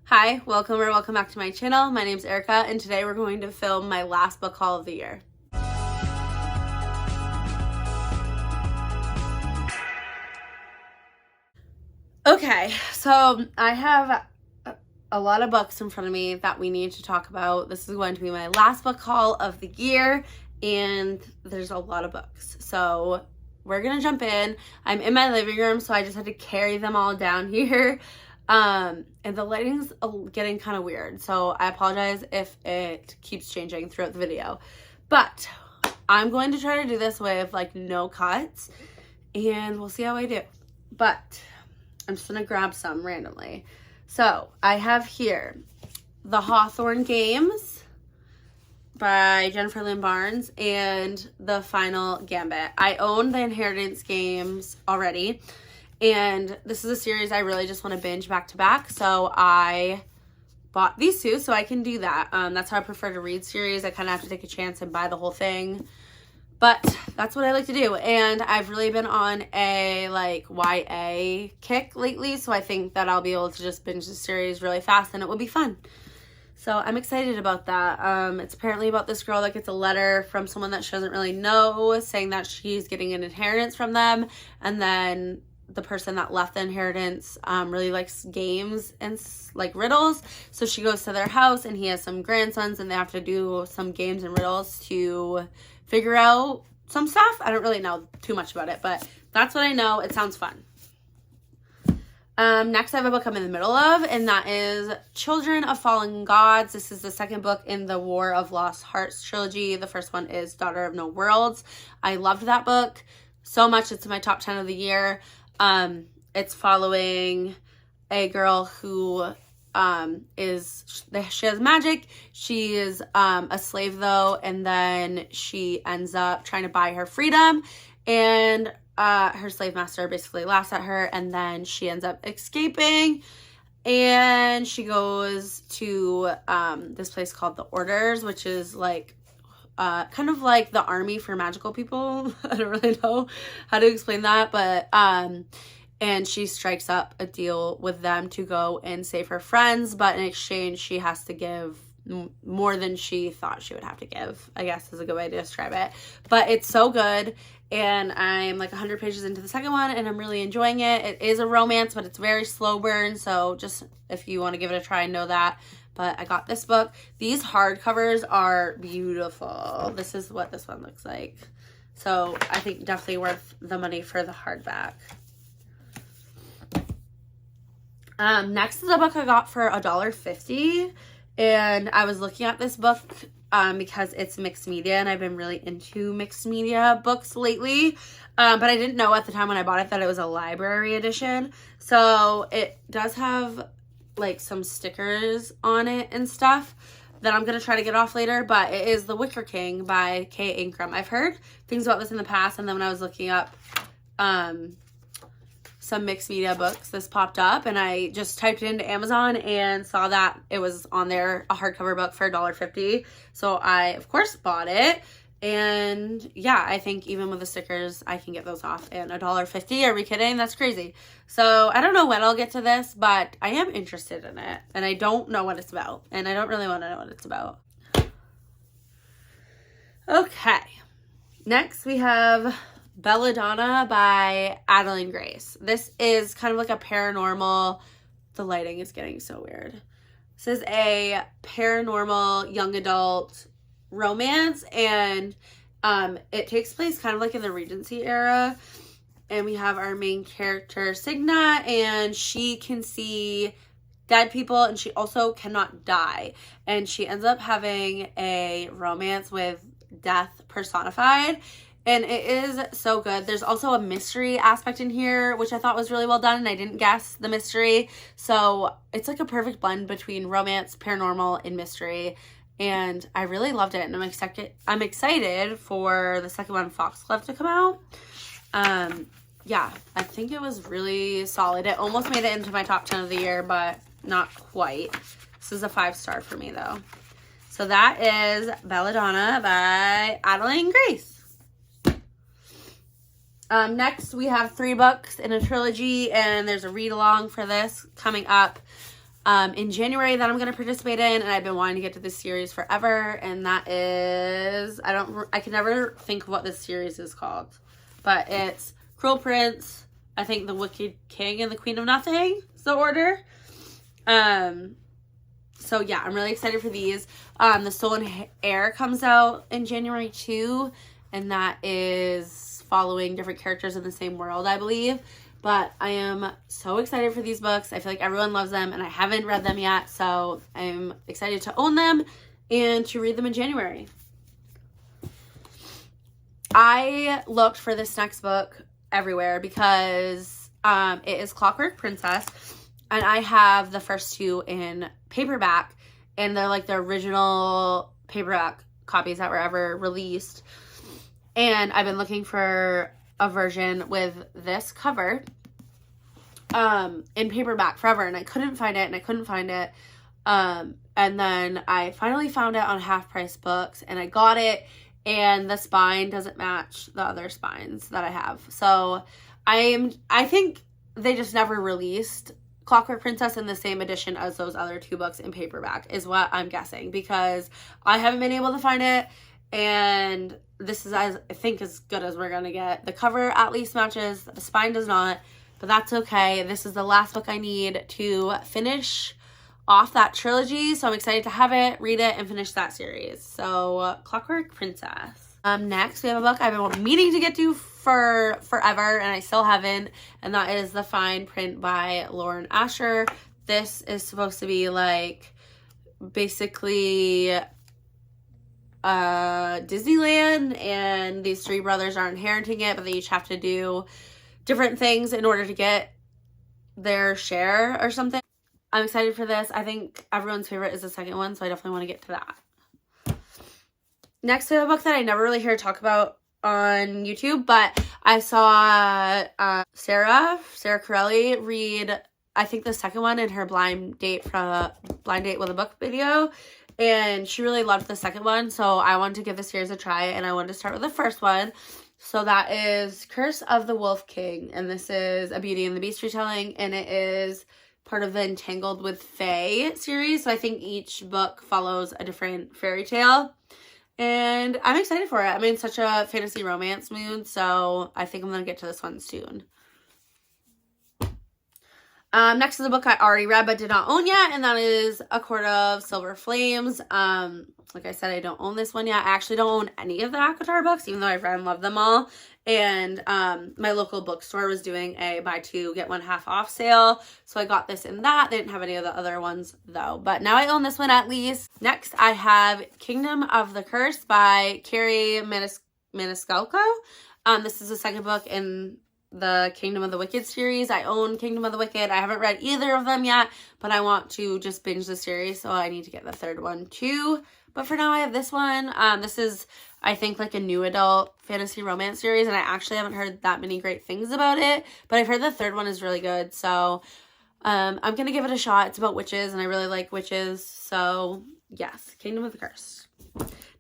Hi, welcome back to my channel. My name's Erica, and today we're going to film my last book haul of the year. Okay, so I have a lot of books in front of me that we need to talk about. This is going to be my last book haul of the year, and there's a lot of books. So we're gonna jump in. I'm in my living room, so I just had to carry them all down here. And the lighting's getting kind of weird, so I apologize if it keeps changing throughout the video. But I'm going to try to do this with like no cuts, and we'll see how I do. But I'm just gonna grab some randomly. So I have here the Hawthorne Games by Jennifer Lynn Barnes and The Final Gambit. I own the Inheritance Games already, and this is a series I really just want to binge back to back, so I bought these two so I can do that. That's how I prefer to read series. I kind of have to take a chance and buy the whole thing, but that's what I like to do. And I've really been on a like YA kick lately, so I think that I'll be able to just binge the series really fast and it will be fun. So I'm excited about that. It's apparently about this girl that gets a letter from someone that she doesn't really know saying that she's getting an inheritance from them, and then the person that left the inheritance really likes games and like riddles, so she goes to their house and he has some grandsons and they have to do some games and riddles to figure out some stuff. I don't really know too much about it, but that's what I know. It sounds fun. Next I have a book I'm in the middle of, and that is Children of Fallen Gods. This is the second book in the War of Lost Hearts trilogy. The first one is Daughter of No Worlds. I loved that book so much. It's in my top 10 of the year. It's following a girl who she has magic. She is a slave though, and then she ends up trying to buy her freedom, and her slave master basically laughs at her, and then she ends up escaping, and she goes to this place called the Orders, which is like kind of like the army for magical people. I don't really know how to explain that, but and she strikes up a deal with them to go and save her friends, but in exchange she has to give more than she thought she would have to give, I guess is a good way to describe it. But it's so good, and I'm like 100 pages into the second one, and I'm really enjoying it. It is a romance, but it's very slow burn, so just if you want to give it a try, know that. But I got this book. These hardcovers are beautiful. This is what this one looks like. So I think definitely worth the money for the hardback. Next is a book I got for $1.50. And I was looking at this book because it's mixed media, and I've been really into mixed media books lately. But I didn't know at the time when I bought it that it was a library edition. So it does have like some stickers on it and stuff that I'm going to try to get off later. But it is The Wicker King by Kay Ingram. I've heard things about this in the past, and then when I was looking up some mixed media books, this popped up, and I just typed it into Amazon and saw that it was on there, a hardcover book for $1.50. So I of course bought it, and yeah, I think even with the stickers I can get those off. And $1.50, are we kidding? That's crazy. So I don't know when I'll get to this, but I am interested in it, and I don't know what it's about, and I don't really want to know what it's about. Okay, next we have Belladonna by Adeline Grace. This is kind of like a paranormal, the lighting is getting so weird. This is a paranormal young adult romance, and it takes place kind of like in the Regency era. And we have our main character, Signa, and she can see dead people, and she also cannot die. And she ends up having a romance with death personified. And it is so good. There's also a mystery aspect in here, which I thought was really well done, and I didn't guess the mystery. So it's like a perfect blend between romance, paranormal, and mystery. And I really loved it, and I'm excited for the second one, Foxglove, to come out. Yeah, I think it was really solid. It almost made it into my top 10 of the year, but not quite. This is a 5-star for me, though. So that is Belladonna by Adeline Grace. Next, we have 3 books in a trilogy, and there's a read-along for this coming up. in January that I'm going to participate in, and I've been wanting to get to this series forever, and that is, I can never think of what this series is called, but it's Cruel Prince, I think the Wicker King and the Queen of Nothing is the order. So yeah, I'm really excited for these. The Soul and Air comes out in January too, and that is following different characters in the same world, I believe. But I am so excited for these books. I feel like everyone loves them, and I haven't read them yet, so I'm excited to own them and to read them in January. I looked for this next book everywhere because it is Clockwork Princess, and I have the first two in paperback, and they're like the original paperback copies that were ever released. And I've been looking for a version with this cover in paperback forever, and I couldn't find it. And then I finally found it on Half Price Books, and I got it, and the spine doesn't match the other spines that I have. So I think they just never released Clockwork Princess in the same edition as those other two books in paperback is what I'm guessing, because I haven't been able to find it, and this is, I think, as good as we're gonna get. The cover at least matches, the spine does not, but that's okay. This is the last book I need to finish off that trilogy, so I'm excited to have it, read it, and finish that series. So Clockwork Princess. Next, we have a book I've been meaning to get to for forever, and I still haven't, and that is The Fine Print by Lauren Asher. This is supposed to be like basically Disneyland, and these three brothers are inheriting it, but they each have to do different things in order to get their share or something. I'm excited for this. I think everyone's favorite is the second one, so I definitely want to get to that. Next, we have a book that I never really hear talk about on YouTube, but I saw Sarah Corelli read, I think, the second one in her blind date with a book video, and she really loved the second one, so I wanted to give the series a try, and I wanted to start with the first one. So that is Curse of the Wolf King, and this is a Beauty and the Beast retelling, and it is part of the Entangled with Fae series, so I think each book follows a different fairy tale. And I'm excited for it. I'm in such a fantasy romance mood, so I think I'm going to get to this one soon. Next is a book I already read but did not own yet, and that is A Court of Silver Flames. Like I said, I don't own this one yet. I actually don't own any of the ACOTAR books, even though I've read and loved them all. And my local bookstore was doing a buy two, get one half off sale. So I got this in that. They didn't have any of the other ones though. But now I own this one at least. Next, I have Kingdom of the Curse by Carrie Maniscalco. This is the second book in the Kingdom of the Wicked series. I own Kingdom of the Wicked. I haven't read either of them yet, but I want to just binge the series, so I need to get the third one too. But for now, I have this one. This is, I think, like a new adult fantasy romance series, and I actually haven't heard that many great things about it, but I've heard the third one is really good, so I'm going to give it a shot. It's about witches, and I really like witches, so yes, Kingdom of the Curse.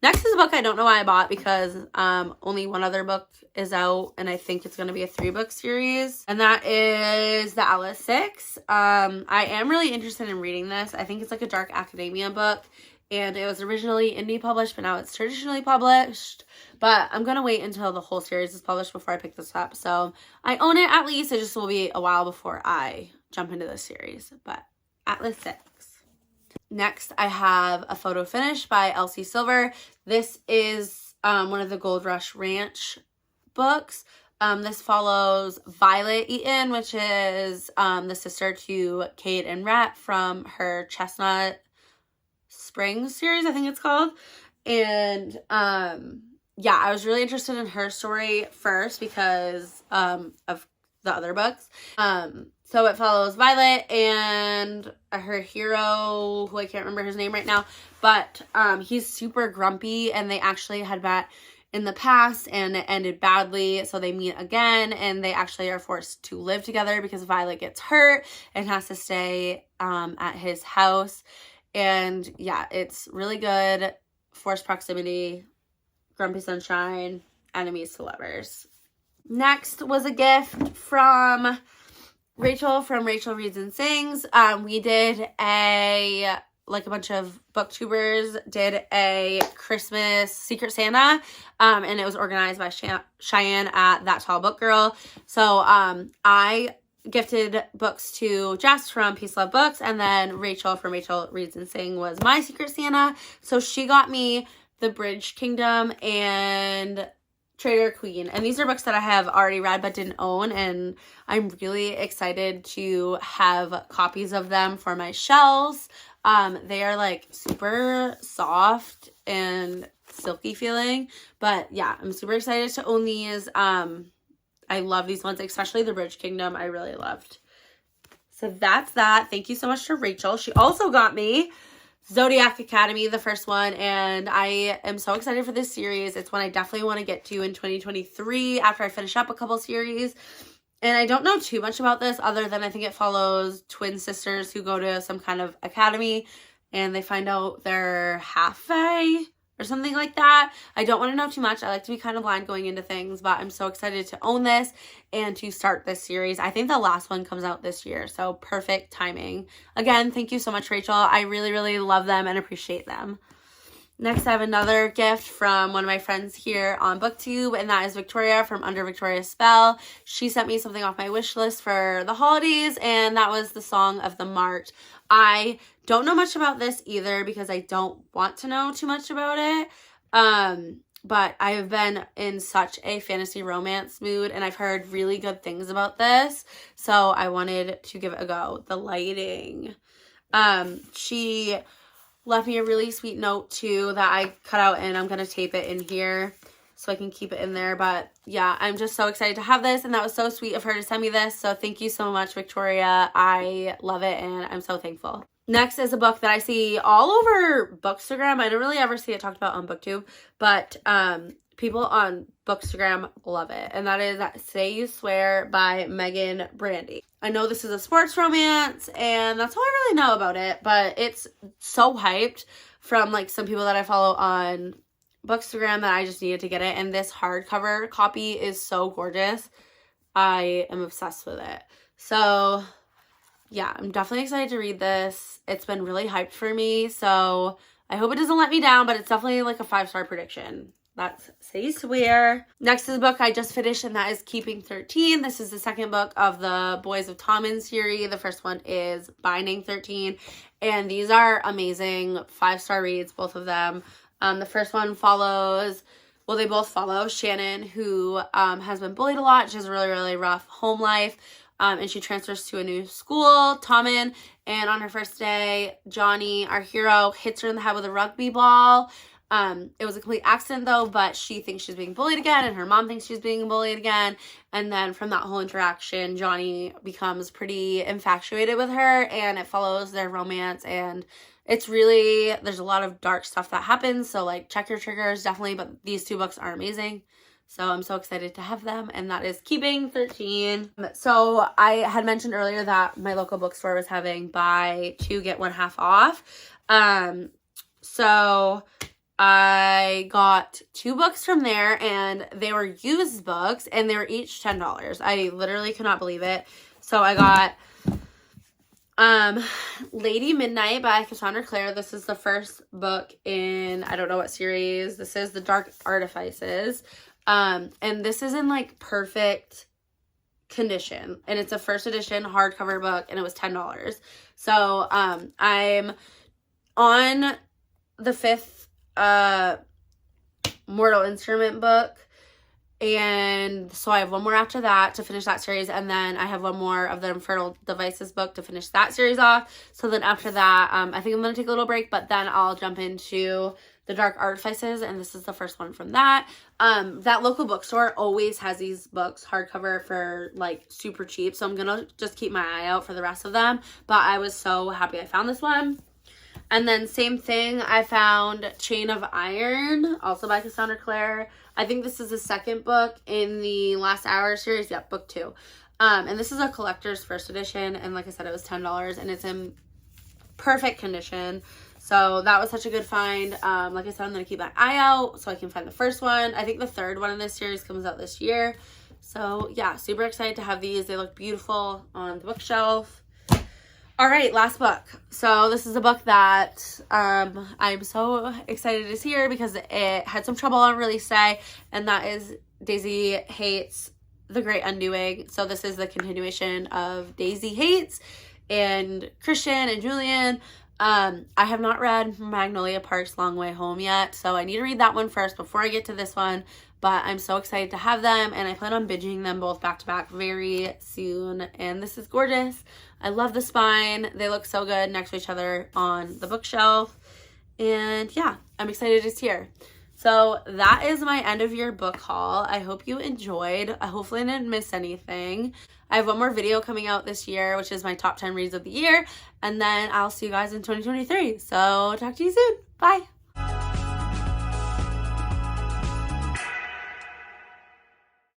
Next is a book I don't know why I bought, because only one other book is out, and I think it's going to be a 3-book series, and that is The Alice Six. I am really interested in reading this. I think it's like a dark academia book, and it was originally indie published, but now it's traditionally published. But I'm going to wait until the whole series is published before I pick this up. So I own it at least. It just will be a while before I jump into this series. But Atlas 6. Next, I have A Photo Finish by Elsie Silver. This is one of the Gold Rush Ranch books. This follows Violet Eaton, which is the sister to Kate and Rhett from her Chestnut Springs series, I think it's called. And yeah, I was really interested in her story first because of the other books. So it follows Violet and her hero, who I can't remember his name right now, but he's super grumpy, and they actually had met in the past and it ended badly, so they meet again, and they actually are forced to live together because Violet gets hurt and has to stay at his house. And yeah, it's really good. Forced proximity, grumpy sunshine, enemies to lovers. Next was a gift from Rachel from Rachel Reads and Sings. We did a bunch of booktubers did a Christmas Secret Santa, and it was organized by Cheyenne at That Tall Book Girl. So I gifted books to Jess from Peace Love Books, and then Rachel from Rachel Reads and Sing was my Secret Santa. So she got me The Bridge Kingdom and Trader Queen, and these are books that I have already read but didn't own, and I'm really excited to have copies of them for my shelves. They are like super soft and silky feeling, but yeah, I'm super excited to own these. I love these ones, especially The Bridge Kingdom. I really loved. So that's that. Thank you so much to Rachel. She also got me Zodiac Academy, the first one, and I am so excited for this series. It's one I definitely want to get to in 2023 after I finish up a couple series. And I don't know too much about this other than I think it follows twin sisters who go to some kind of academy and they find out they're half fae or something like that. I don't want to know too much. I like to be kind of blind going into things, but I'm so excited to own this and to start this series. I think the last one comes out this year, so perfect timing. Again, thank you so much, Rachel. I really, really love them and appreciate them. Next, I have another gift from one of my friends here on BookTube, and that is Victoria from Under Victoria's Spell. She sent me something off my wish list for the holidays, and that was the Song of the Mart. I don't know much about this either because I don't want to know too much about it. But I have been in such a fantasy romance mood, and I've heard really good things about this, so I wanted to give it a go. The lighting. She left me a really sweet note too that I cut out, and I'm going to tape it in here so I can keep it in there. But yeah, I'm just so excited to have this, and that was so sweet of her to send me this. So thank you so much, Victoria. I love it, and I'm so thankful. Next is a book that I see all over Bookstagram. I don't really ever see it talked about on BookTube, but people on Bookstagram love it. And that is Say You Swear by Megan Brandy. I know this is a sports romance, and that's all I really know about it, but it's so hyped from like some people that I follow on Bookstagram that I just needed to get it. And this hardcover copy is so gorgeous. I am obsessed with it. So yeah, I'm definitely excited to read this. It's been really hyped for me, so I hope it doesn't let me down, but it's definitely like a 5-star prediction. That's Say You Swear. Next is a book I just finished, and that is Keeping 13. This is the second book of the Boys of Tommen series. The first one is Binding 13, and these are amazing 5-star reads, both of them. The first one follows, well, they both follow Shannon, who has been bullied a lot. She has a really, really rough home life. And she transfers to a new school, Tommen, and on her first day, Johnny, our hero, hits her in the head with a rugby ball. It was a complete accident though, but she thinks she's being bullied again, and her mom thinks she's being bullied again. And then from that whole interaction, Johnny becomes pretty infatuated with her, and it follows their romance, and it's really, there's a lot of dark stuff that happens, so like check your triggers definitely, but these two books are amazing. So I'm so excited to have them, and that is Keeping 13. So I had mentioned earlier that my local bookstore was having buy 2 get 1 half off. So I got 2 books from there, and they were used books, and they were each $10. I literally cannot believe it. So I got Lady Midnight by Cassandra Clare. This is the first book in, I don't know what series. This is The Dark Artifices. And this is in like perfect condition, and it's a first edition hardcover book, and it was $10. So, I'm on the 5th, Mortal Instrument book, and so I have one more after that to finish that series, and then I have one more of the Infernal Devices book to finish that series off. So then after that, I think I'm going to take a little break, but then I'll jump into The Dark Artifices, and this is the first one from that. That local bookstore always has these books hardcover for like super cheap, so I'm gonna just keep my eye out for the rest of them, but I was so happy I found this one. And then same thing, I found Chain of Iron, also by Cassandra Clare. I think this is the second book in the Last Hour series. Yep, book 2. And this is a collector's first edition, and like I said, it was $10, and it's in perfect condition. So that was such a good find. Like I said, I'm going to keep my eye out so I can find the first one. I think the third one in this series comes out this year. So yeah, super excited to have these. They look beautiful on the bookshelf. All right, last book. So this is a book that I'm so excited is here because it had some trouble on release day, and that is Daisy Hates The Great Undoing. So this is the continuation of Daisy Hates and Christian and Julian. I have not read Magnolia Park's Long Way Home yet, so I need to read that one first before I get to this one. But I'm so excited to have them, and I plan on binging them both back to back very soon. And this is gorgeous. I love the spine. They look so good next to each other on the bookshelf. And yeah, I'm excited it's here. So that is my end of year book haul. I hope you enjoyed. Hopefully I didn't miss anything. I have one more video coming out this year, which is my top 10 reads of the year. And then I'll see you guys in 2023. So talk to you soon. Bye.